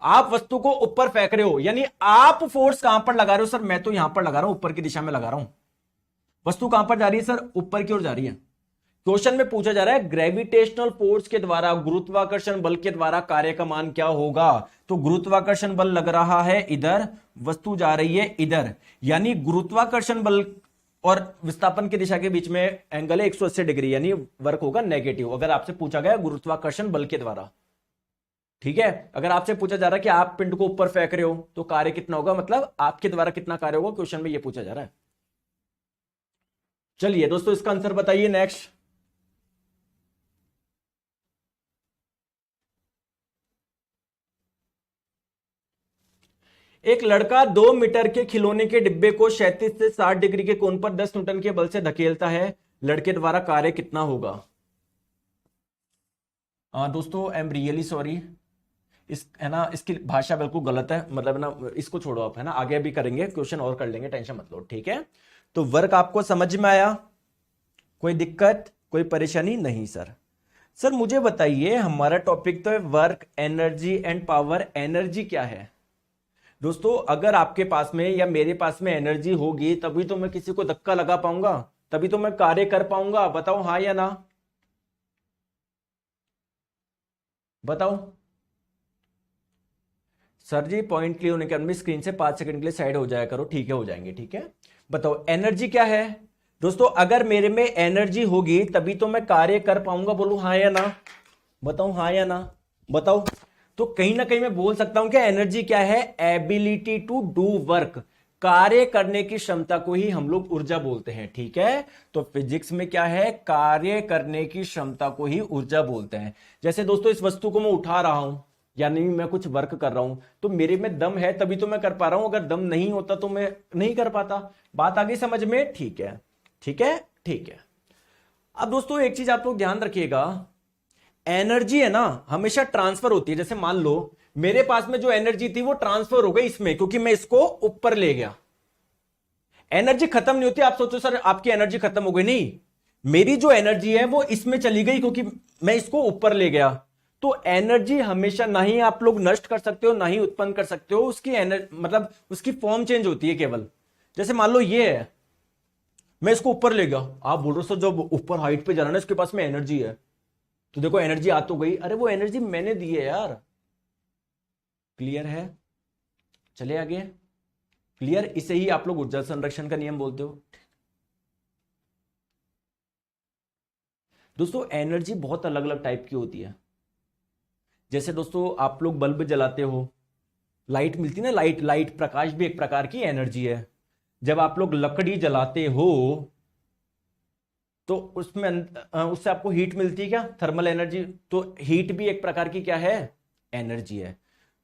आप वस्तु को ऊपर फेंक रहे हो, यानी आप फोर्स कहां पर लगा रहे हो? सर मैं तो यहां पर लगा रहा हूं, ऊपर की दिशा में लगा रहा हूं। वस्तु कहां पर जा रही है सर? ऊपर की ओर जा रही है। क्वेश्चन में पूछा जा रहा है ग्रेविटेशनल फोर्स के द्वारा, गुरुत्वाकर्षण बल के द्वारा कार्य का मान क्या होगा? तो गुरुत्वाकर्षण बल लग रहा है इधर, वस्तु जा रही है इधर, यानी गुरुत्वाकर्षण बल और विस्थापन की दिशा के बीच में एंगल है 180 डिग्री, यानी वर्क होगा नेगेटिव, अगर आपसे पूछा गया गुरुत्वाकर्षण बल के द्वारा। ठीक है, अगर आपसे पूछा जा रहा है कि आप पिंड को ऊपर फेंक रहे हो तो कार्य कितना होगा, मतलब आपके द्वारा कितना कार्य होगा, क्वेश्चन में यह पूछा जा रहा है। चलिए दोस्तों इसका आंसर बताइए नेक्स्ट। एक लड़का 2 मीटर के खिलौने के डिब्बे को 37 से 60 डिग्री के कोण पर 10 न्यूटन के बल से धकेलता है, लड़के द्वारा कार्य कितना होगा? दोस्तों आई एम रियली सॉरी, इस है ना, इसकी भाषा बिल्कुल गलत है, मतलब ना इसको छोड़ो आप, है ना, आगे भी करेंगे, क्वेश्चन और कर लेंगे, टेंशन मत लो। ठीक है, तो वर्क आपको समझ में आया? कोई दिक्कत, कोई परेशानी नहीं? सर सर मुझे बताइए, हमारा टॉपिक तो है work, energy and power. Energy क्या है दोस्तों? अगर आपके पास में या मेरे पास में एनर्जी होगी तभी तो मैं किसी को धक्का लगा पाऊंगा, तभी तो मैं कार्य कर पाऊंगा। बताओ हाँ या ना, बताओ। सर जी पॉइंट क्लियर होने के बाद स्क्रीन से 5 सेकंड के लिए साइड हो जाया करो। ठीक है, हो जाएंगे। ठीक है, बताओ एनर्जी क्या है दोस्तों? अगर मेरे में एनर्जी होगी तभी तो मैं कार्य कर पाऊंगा। बोलूं हाँ या ना, बताओ हाँ या ना, बताओ। तो कहीं ना कहीं मैं बोल सकता हूं कि एनर्जी क्या है? एबिलिटी टू डू वर्क, कार्य करने की क्षमता को ही हम लोग ऊर्जा बोलते हैं। ठीक है, तो फिजिक्स में क्या है? कार्य करने की क्षमता को ही ऊर्जा बोलते हैं। जैसे दोस्तों इस वस्तु को मैं उठा रहा हूं, यानी मैं कुछ वर्क कर रहा हूं, तो मेरे में दम है तभी तो मैं कर पा रहा हूं, अगर दम नहीं होता तो मैं नहीं कर पाता। बात आ गई समझ में? ठीक है, ठीक है, ठीक है। अब दोस्तों एक चीज आप लोग ध्यान रखिएगा, एनर्जी है ना हमेशा ट्रांसफर होती है। जैसे मान लो मेरे पास में जो एनर्जी थी वो ट्रांसफर हो गई इसमें, क्योंकि मैं इसको ऊपर ले गया। एनर्जी खत्म नहीं होती। आप सोचो सर आपकी एनर्जी खत्म हो गई, नहीं, मेरी जो एनर्जी है वो इसमें चली गई क्योंकि मैं इसको ऊपर ले गया। तो एनर्जी हमेशा ना ही आप लोग नष्ट कर सकते हो ना ही उत्पन्न कर सकते हो, उसकी एनर्जी मतलब उसकी फॉर्म चेंज होती है केवल। जैसे मान लो ये है, मैं इसको ऊपर ले गया, आप बोल रहे हो सर जब ऊपर हाइट पे जा रहा है इसके पास में एनर्जी है, तो देखो एनर्जी आ तो गई। अरे वो एनर्जी मैंने दी है यार। क्लियर है? चले आगे। क्लियर? इसे ही आप लोग ऊर्जा संरक्षण का नियम बोलते हो। दोस्तों एनर्जी बहुत अलग अलग टाइप की होती है। जैसे दोस्तों आप लोग बल्ब जलाते हो, लाइट मिलती है ना, लाइट, लाइट प्रकाश भी एक प्रकार की एनर्जी है। जब आप लोग लकड़ी जलाते हो तो उसमें उससे आपको हीट मिलती है क्या? Thermal energy. तो हीट भी एक प्रकार की क्या है? एनर्जी है।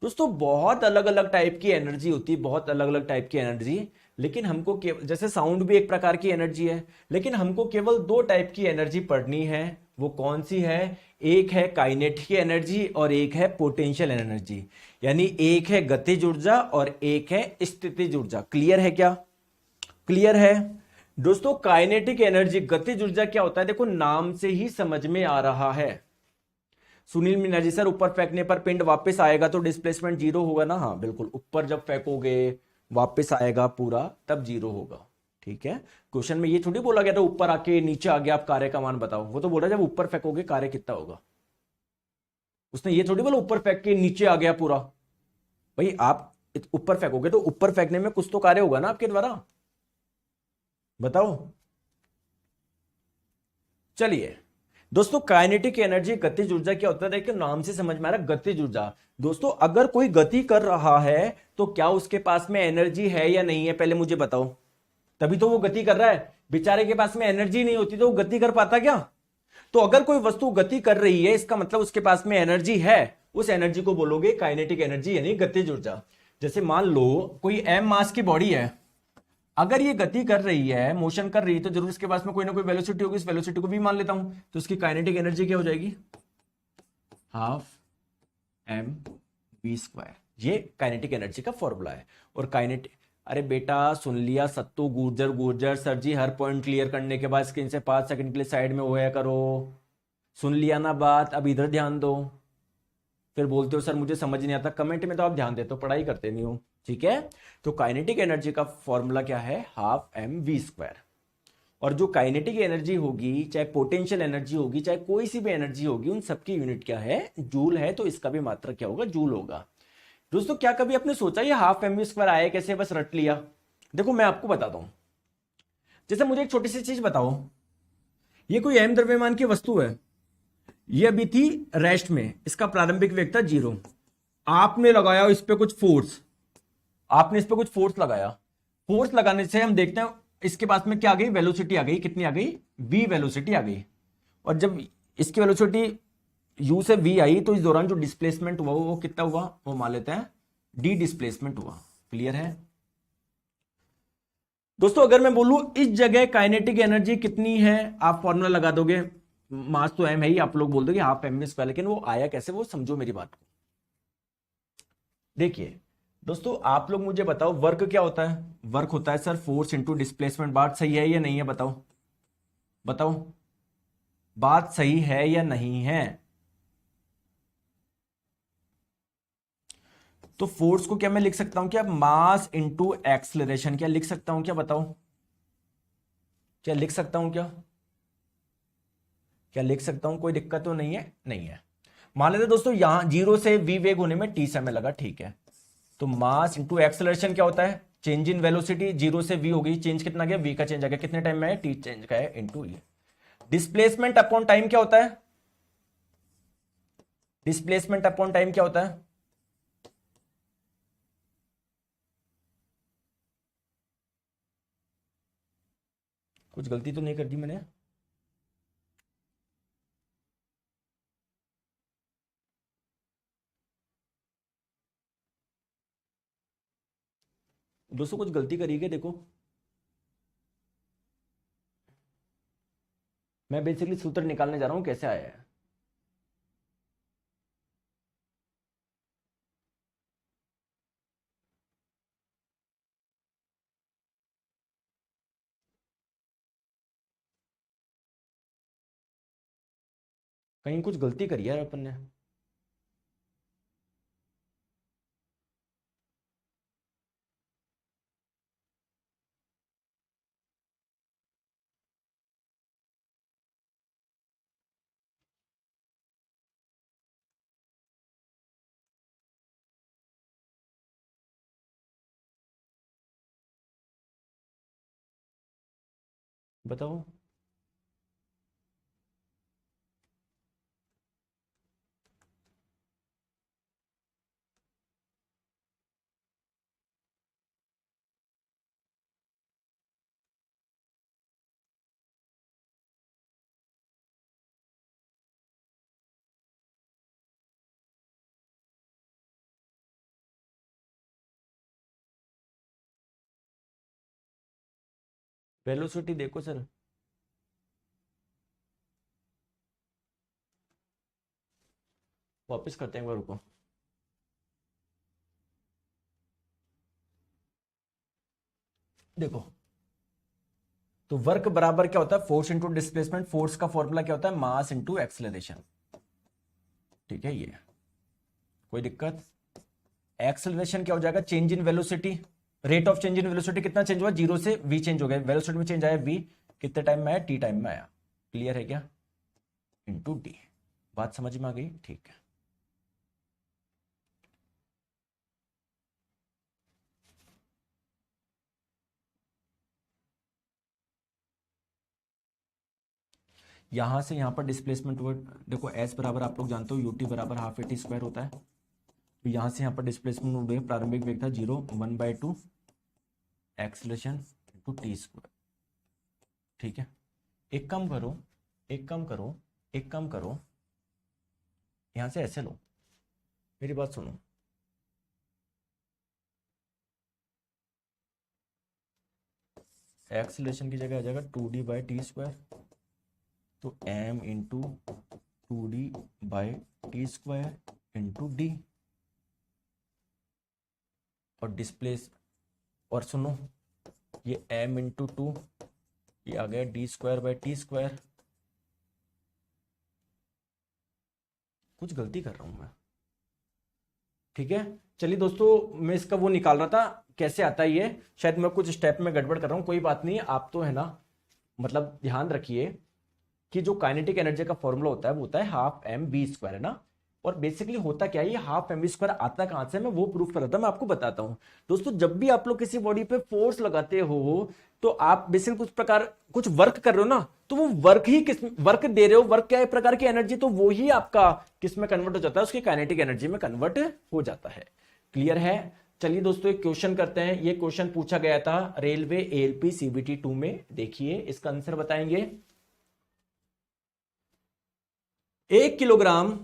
दोस्तों बहुत अलग अलग टाइप की एनर्जी होती है, बहुत अलग अलग टाइप की एनर्जी। लेकिन हमको केवल, जैसे साउंड भी एक प्रकार की एनर्जी है, लेकिन हमको केवल 2 टाइप की एनर्जी पढ़नी है। वो कौन सी है? एक है काइनेटिक एनर्जी और एक है पोटेंशियल एनर्जी, यानी एक है गतिज ऊर्जा और एक है स्थितिज ऊर्जा। क्लियर है क्या? क्लियर है दोस्तों? काइनेटिक एनर्जी, गतिज ऊर्जा क्या होता है? देखो नाम से ही समझ में आ रहा है। सुनील मीना जी, सर ऊपर फेंकने पर पिंड वापस आएगा तो डिस्प्लेसमेंट 0 होगा ना? हाँ बिल्कुल, ऊपर जब फेंकोगे वापस आएगा पूरा, तब 0 होगा। ठीक है, क्वेश्चन में ये थोड़ी बोला गया था ऊपर आके नीचे आ गया आप कार्य का मान बताओ। वो तो बोला जब ऊपर फेंकोगे कार्य कितना होगा। उसने ये थोड़ी बोला ऊपर फेंक के नीचे आ गया पूरा। भाई आप ऊपर फेंकोगे तो ऊपर फेंकने में कुछ तो कार्य होगा ना आपके द्वारा, बताओ। चलिए दोस्तों, काइनेटिक एनर्जी, गतिज ऊर्जा क्या होता है? देखिए नाम से समझ में आ रहा है, गतिज ऊर्जा। दोस्तों अगर कोई गति कर रहा है तो क्या उसके पास में एनर्जी है या नहीं है? पहले मुझे बताओ, तभी तो वो गति कर रहा है। बेचारे के पास में एनर्जी नहीं होती तो वो गति कर पाता क्या? तो अगर कोई वस्तु गति कर रही है इसका मतलब उसके पास में एनर्जी है। उस एनर्जी को बोलोगे काइनेटिक एनर्जी, यानी गतिज ऊर्जा। जैसे मान लो कोई m मास की बॉडी है, अगर ये गति कर रही है, मोशन कर रही है, तो जरूर इसके पास में कोई ना कोई वेलोसिटी होगी। इस वेलोसिटी को भी मान लेता हूं, तो उसकी काइनेटिक एनर्जी क्या हो जाएगी? Half mv²। ये काइनेटिक एनर्जी का फॉर्मूला है। और काइनेटिक, अरे बेटा सुन लिया सत्तू गुर्जर गुर्जर, सर जी हर पॉइंट क्लियर करने के बाद स्क्रीन से 5 सेकंड के लिए साइड में होया करो। सुन लिया ना बात? अब इधर ध्यान दो। फिर बोलते हो सर मुझे समझ नहीं आता। कमेंट में तो आप ध्यान देते हो, पढ़ाई करते नहीं हो, ठीक है। तो काइनेटिक एनर्जी का फॉर्मूला क्या है, हाफ एम वी स्क्वायर। और जो काइनेटिक एनर्जी होगी, चाहे पोटेंशियल एनर्जी होगी, चाहे कोई सी भी एनर्जी होगी, उन सबकी यूनिट क्या है, जूल है। तो इसका भी मात्रक क्या होगा, जूल होगा। दोस्तों क्या कभी आपने सोचा ये हाफ एम वी स्क्वायर आया कैसे, बस रट लिया? देखो मैं आपको बताता हूं। जैसे मुझे एक छोटी सी चीज बताओ, ये कोई अहम द्रव्यमान की वस्तु है, ये अभी थी रेस्ट में, इसका प्रारंभिक वेग था 0। आपने लगाया इस पे कुछ फोर्स, आपने इस पे कुछ फोर्स लगाया। फोर्स लगाने से हम देखते हैं इसके पास में क्या आ गई, वेलोसिटी आ गई। कितनी आ गई, v वेलोसिटी आ गई। और जब इसकी वेलोसिटी u से v आई, तो इस दौरान जो डिस्प्लेसमेंट हुआ वो कितना हुआ, वो मान लेते हैं d डिस्प्लेसमेंट हुआ। क्लियर है दोस्तों? अगर मैं बोलूं इस जगह काइनेटिक एनर्जी कितनी है, आप फॉर्मूला लगा दोगे, मास तो m है ही, आप लोग बोल दोगे हाफ एम स्क्वायर। लेकिन वो आया कैसे, वो समझो मेरी बात को। देखिए दोस्तों, आप लोग मुझे बताओ वर्क क्या होता है। वर्क होता है सर फोर्स इंटू डिस्प्लेसमेंट। बात सही है या नहीं है, बताओ बताओ, बात सही है या नहीं है? तो फोर्स को क्या मैं लिख सकता हूं क्या, मास इंटू एक्सलरेशन, क्या लिख सकता हूं क्या, बताओ क्या लिख सकता हूं क्या, क्या लिख सकता हूं? कोई दिक्कत तो नहीं है, नहीं है। मान लेते दोस्तों यहां 0 से v वेग होने में t समय लगा, ठीक है। तो मास इंटू एक्सलरेशन क्या होता है, चेंज इन वेलोसिटी। 0 से v हो गई, चेंज कितना गया, v का चेंज आ गया, कितने टाइम में है, t चेंज का है, इंटू ये। डिस्प्लेसमेंट अपॉन टाइम क्या होता है, डिस्प्लेसमेंट अपॉन टाइम क्या होता है? कुछ गलती तो नहीं कर दी मैंने? दोस्तों कुछ गलती करी क्या, देखो। मैं बेसिकली सूत्र निकालने जा रहा हूं कैसे आया है। कहीं कुछ गलती करी है यार अपन ने। बताओ। वेलोसिटी देखो सर, वापस करते हैं एक बार, रुको। देखो तो वर्क बराबर क्या होता है, फोर्स इंटू डिस्प्लेसमेंट। फोर्स का फॉर्मूला क्या होता है, मास इंटू एक्सलरेशन, ठीक है ये। कोई दिक्कत? एक्सलरेशन क्या हो जाएगा, change in velocity. Rate of change in velocity कितना चेंज हुआ, 0 से v चेंज हो गया, वेलोसिटी में चेंज आया v, कितने टाइम में आया, t टाइम में आया। क्लियर है क्या, इंटू डी। बात समझ में आ गई, ठीक है। यहां से यहां पर डिस्प्लेसमेंट वर्ड देखो, एस बराबर आप लोग जानते हो यूटी बराबर हाफ ए टी स्क्वायर होता है। तो यहां से यहां पर डिस्प्लेसमेंट हो गया, प्रारंभिक वेग था 0, 1/2 एक्सलेशन इंटू टी स्क्वायर, ठीक है। एक काम करो, एक काम करो, एक काम करो, यहां से ऐसे लो, मेरी बात सुनो। एक्सलेशन की जगह आ जाएगा 2d/t²। तो m into 2d/t² into D. और डिस्प्लेस, और सुनो, ये m इंटू 2, ये आ गया d²/t²। कुछ गलती कर रहा हूं मैं? ठीक है, चलिए दोस्तों, मैं इसका वो निकाल रहा था कैसे आता है ये, शायद मैं कुछ स्टेप में गड़बड़ कर रहा हूं, कोई बात नहीं, आप तो है ना, मतलब ध्यान रखिए कि जो काइनेटिक एनर्जी का फॉर्मूला होता है वो होता है हाफ एम वी स्क्वायर, है ना। और बेसिकली होता क्या है, ये हाफ एम वी स्क्वायर आता कहां से, मैं वो प्रूफ कर रहा था, मैं आपको बताता हूं। दोस्तों, जब भी आप लोग किसी बॉडी पे फोर्स लगाते हो तो आप बेसिकली कुछ वर्क कर रहे हो ना, तो वो वर्क ही किस वर्क दे रहे हो, वर्क क्या है, प्रकार की एनर्जी, तो वो ही आपका किस में कन्वर्ट हो जाता है, उसकी काइनेटिक एनर्जी में कन्वर्ट हो जाता है। क्लियर है। चलिए दोस्तों, एक क्वेश्चन करते हैं। ये क्वेश्चन पूछा गया था रेलवे एएलपी सीबीटी 2 में। देखिए इसका आंसर बताएंगे। 1 किलोग्राम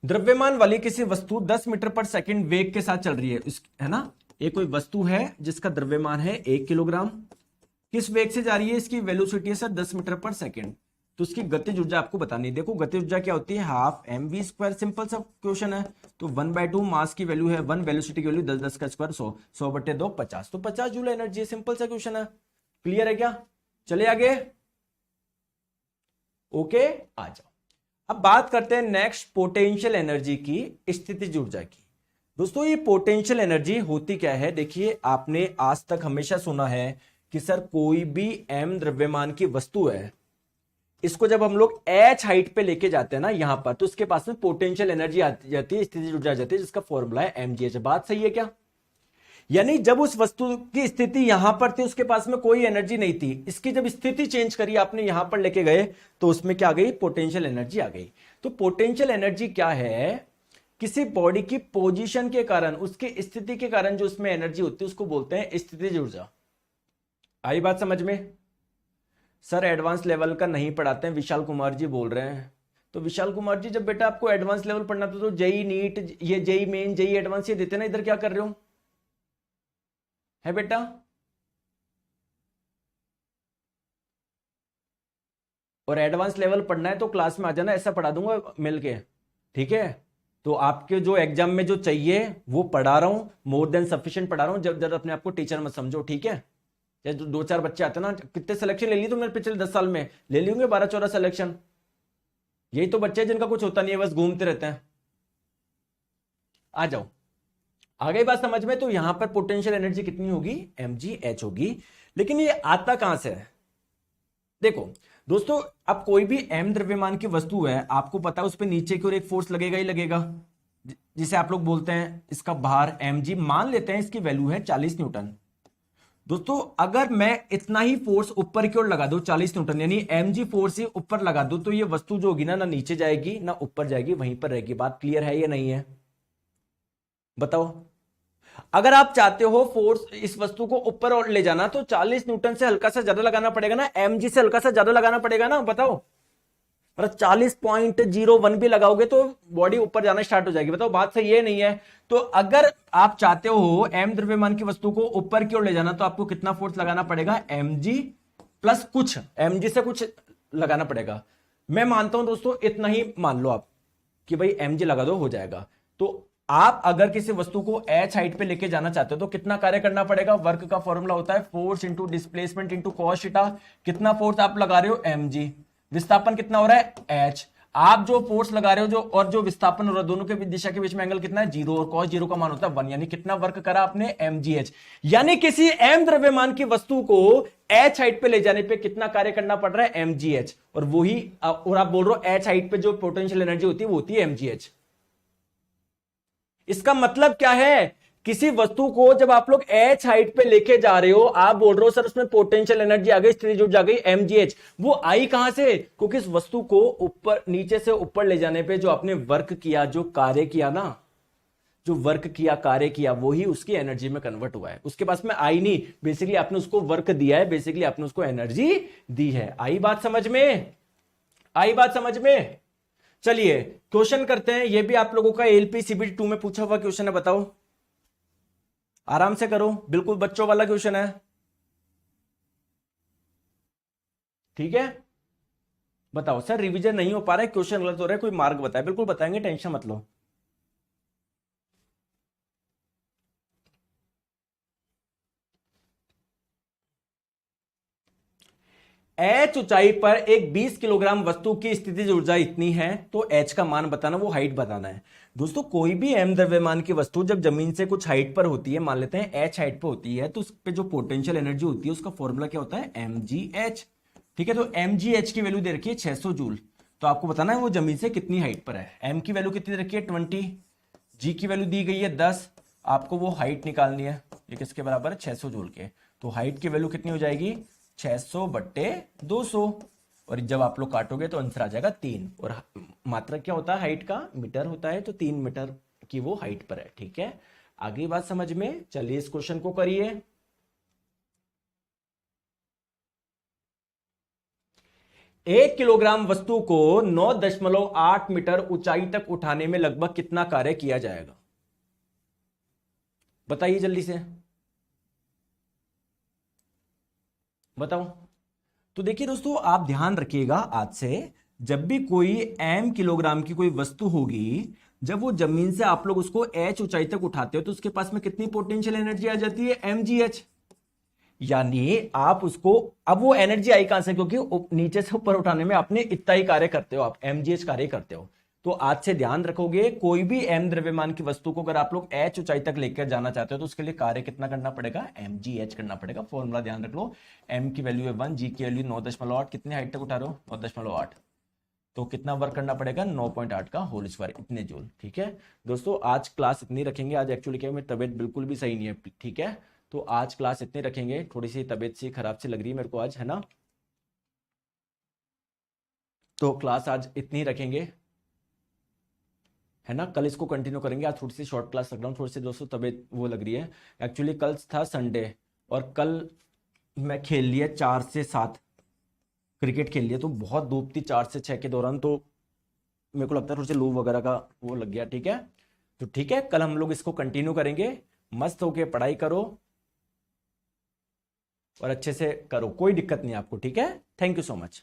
द्रव्यमान वाली किसी वस्तु 10 मीटर पर सेकंड वेग के साथ चल रही है, है ना। ये कोई वस्तु है जिसका द्रव्यमान है 1 किलोग्राम, किस वेग से जा रही है, इसकी वेलोसिटी है सर 10 मीटर पर सेकंड, तो उसकी गतिज ऊर्जा आपको बतानी है। देखो गतिज ऊर्जा क्या होती है, half m v square, simple सा क्वेश्चन है। तो 1/2 मास की वैल्यू है 1, वेलोसिटी की वैल्यू 10 10 का स्क्वायर 100, 100/2 50, तो 50 जूल एनर्जी है। सिंपल सा क्वेश्चन है। क्लियर है क्या। चले आगे। ओके, आ जाओ। अब बात करते हैं नेक्स्ट पोटेंशियल एनर्जी की, स्थितिज ऊर्जा की। दोस्तों, ये पोटेंशियल एनर्जी होती क्या है, देखिए आपने आज तक हमेशा सुना है कि सर कोई भी एम द्रव्यमान की वस्तु है, इसको जब हम लोग एच हाइट पे लेके जाते हैं ना यहां पर, तो उसके पास में पोटेंशियल एनर्जी आती जाती है, स्थितिज ऊर्जा जाती है, जिसका फॉर्मूला है mgh। बात सही है क्या। यानी जब उस वस्तु की स्थिति यहां पर थी, उसके पास में कोई एनर्जी नहीं थी, इसकी जब स्थिति चेंज करी आपने, यहां पर लेके गए, तो उसमें क्या आ गई, पोटेंशियल एनर्जी आ गई। तो पोटेंशियल एनर्जी क्या है, किसी बॉडी की पोजीशन के कारण, उसकी स्थिति के कारण जो उसमें एनर्जी होती है, उसको बोलते हैं स्थितिज ऊर्जा। आई बात समझ में। सर एडवांस लेवल का नहीं पढ़ाते हैं, विशाल कुमार जी बोल रहे हैं। तो विशाल कुमार जी, जब बेटा आपको एडवांस लेवल पढ़ना था तो जेई नीट, ये जेई मेन, जेई एडवांस ये देते ना, इधर क्या कर रहे हो, है बेटा। और एडवांस लेवल पढ़ना है तो क्लास में आ जाना, ऐसा पढ़ा दूंगा मिलके, ठीक है। तो आपके जो एग्जाम में जो चाहिए वो पढ़ा रहा हूं, मोर देन सफिशिएंट पढ़ा रहा हूं। जब जब अपने आपको टीचर मत समझो, ठीक है। जैसे 2-4 बच्चे आते ना, कितने सिलेक्शन ले ली तुमने पिछले 10 साल में, ले ली होंगे 12-14 सिलेक्शन। यही तो बच्चे जिनका कुछ होता नहीं है, बस घूमते रहते हैं। आ जाओ, आ गई बात समझ में। तो यहां पर पोटेंशियल एनर्जी कितनी होगी, mgh होगी। लेकिन ये आता कहां से है, देखो दोस्तों, अब कोई भी m द्रव्यमान की वस्तु है, आपको पता है उस पर नीचे की ओर एक फोर्स लगेगा ही लगेगा, जिसे आप लोग बोलते हैं इसका भार mg। मान लेते हैं इसकी वैल्यू है 40 न्यूटन। दोस्तों, अगर मैं इतना ही फोर्स ऊपर की ओर लगा दूं 40 न्यूटन, यानी mg फोर्स ही ऊपर लगा दूं, तो ये वस्तु जो होगी ना, ना नीचे जाएगी ना ऊपर जाएगी, वहीं पर रहेगी। बात क्लियर है या नहीं है, बताओ। अगर आप चाहते हो फोर्स इस वस्तु को ऊपर और ले जाना, तो 40 न्यूटन से हल्का सा ज्यादा लगाना पड़ेगा ना, mg से हल्का सा ज्यादा लगाना पड़ेगा ना, बताओ। और 40.01 भी लगाओगे तो बॉडी ऊपर जाना स्टार्ट हो जाएगी। बताओ बात सही है नहीं है। तो अगर आप चाहते हो m द्रव्यमान की वस्तु को ऊपर की ओर ले जाना, तो आपको कितना फोर्स लगाना पड़ेगा, mg प्लस कुछ, mg से कुछ लगाना पड़ेगा। मैं मानता हूं दोस्तों, इतना ही मान लो आप कि भाई mg लगा दो, हो जाएगा। तो आप अगर किसी वस्तु को h हाइट पे लेके जाना चाहते हो तो कितना कार्य करना पड़ेगा, वर्क का फॉर्मूला होता है force into displacement into cos theta. कितना फोर्स आप लगा रहे हो, mg, विस्थापन कितना हो रहा है, h। आप जो फोर्स लगा रहे हो, जो और जो विस्थापन हो रहा है, दोनों के दिशा के बीच में एंगल कितना है, 0, और कॉस 0 का मान होता है 1, यानी कितना वर्क करा आपने, mgh। यानी किसी m द्रव्यमान की वस्तु को h हाइट पे ले जाने पे कितना कार्य करना पड़ रहा है, mgh। और वही, और आप बोल रहे हो h हाइट पे जो पोटेंशियल एनर्जी होती है वो होती है mgh। इसका मतलब क्या है, किसी वस्तु को जब आप लोग h हाइट पे लेके जा रहे हो, आप बोल रहे हो सर उसमें पोटेंशियल एनर्जी आ गई, स्थितिज ऊर्जा आ गई mgh। वो आई कहां से, क्योंकि इस वस्तु को ऊपर, नीचे से ऊपर ले जाने पे जो आपने वर्क किया, जो कार्य किया ना, जो वर्क किया, कार्य किया, वो ही उसकी एनर्जी में कन्वर्ट हुआ है। उसके पास में आई नहीं, बेसिकली आपने उसको वर्क दिया है, बेसिकली आपने उसको एनर्जी दी है। आई बात समझ में, आई बात समझ में। चलिए क्वेश्चन करते हैं। ये भी आप लोगों का एलपी सीबीटी 2 में पूछा हुआ क्वेश्चन है, बताओ। आराम से करो, बिल्कुल बच्चों वाला क्वेश्चन है, ठीक है। बताओ सर रिवीजन नहीं हो पा रहा है, क्वेश्चन गलत हो रहा है, कोई मार्क बताए, बिल्कुल बताएंगे, टेंशन मत लो। h ऊंचाई पर एक 20 किलोग्राम वस्तु की स्थितिज ऊर्जा इतनी है, तो h का मान बताना, वो हाइट बताना है। दोस्तों कोई भी m द्रव्यमान की वस्तु जब जमीन से कुछ हाइट पर होती है, मान लेते हैं h हाइट पर होती है, तो उस पे जो पोटेंशियल एनर्जी होती है उसका फॉर्मूला क्या होता है, mgh। ठीक है, तो mgh की वैल्यू दे रखी है 600 जूल। तो आपको बताना है वो जमीन से कितनी हाइट पर है। m की वैल्यू कितनी दे रखी है 20, g की वैल्यू दी गई है 10, आपको वो हाइट निकालनी है, ये किसके बराबर है 600 जूल के। तो हाइट की वैल्यू कितनी हो जाएगी 600 बट्टे 200, और जब आप लोग काटोगे तो आंसर आ जाएगा 3। और मात्रा क्या होता है हाइट का, मीटर होता है, तो 3 मीटर की वो हाइट पर है। ठीक है, आगे बात समझ में, चलिए इस क्वेश्चन को करिए। 1 किलोग्राम वस्तु को 9.8 मीटर ऊंचाई तक उठाने में लगभग कितना कार्य किया जाएगा, बताइए जल्दी से बताओ। तो देखिए दोस्तों, आप ध्यान रखिएगा, आज से जब भी कोई m किलोग्राम की कोई वस्तु होगी, जब वो जमीन से आप लोग उसको h ऊंचाई तक उठाते हो, तो उसके पास में कितनी पोटेंशियल एनर्जी आ जाती है, mgh। यानी आप उसको, अब वो एनर्जी आई कहां से, क्योंकि नीचे से ऊपर उठाने में आपने इतना ही कार्य करते हो, आप mgh कार्य करते हो। तो आज से ध्यान रखोगे, कोई भी m द्रव्यमान की वस्तु को अगर आप लोग h ऊंचाई तक लेकर जाना चाहते हो, तो उसके लिए कार्य कितना करना पड़ेगा, mgh करना पड़ेगा। फॉर्मूला ध्यान रख लो, m की वैल्यू है 1, g की वैल्यू 9.8, कितने हाइट तक उठा रहे हो 9.8, तो कितना वर्क करना पड़ेगा 9.8 का होल स्क्वायर, इतने जूल। ठीक है दोस्तों, आज क्लास इतनी रखेंगे। आज एक्चुअली क्या, मेरी तबीयत बिल्कुल भी सही नहीं है, ठीक है, तो आज क्लास इतनी रखेंगे। थोड़ी सी तबीयत सी खराब सी लग रही है मेरे को आज, है ना, तो क्लास आज इतनी रखेंगे, है ना। कल इसको कंटिन्यू करेंगे, आज थोड़ी सी शॉर्ट क्लास रख रहा हूँ, थोड़ी सी दोस्तों तबीयत वो लग रही है। एक्चुअली कल था संडे, और कल मैं खेल लिया 4 से 7 क्रिकेट खेल लिया, तो बहुत धूप थी 4 से 6 के दौरान, तो मेरे को लगता है थोड़ी सी लू वगैरह का वो लग गया। ठीक है, तो ठीक है, कल हम लोग इसको कंटिन्यू करेंगे। मस्त होके पढ़ाई करो और अच्छे से करो, कोई दिक्कत नहीं आपको। ठीक है, थैंक यू सो मच।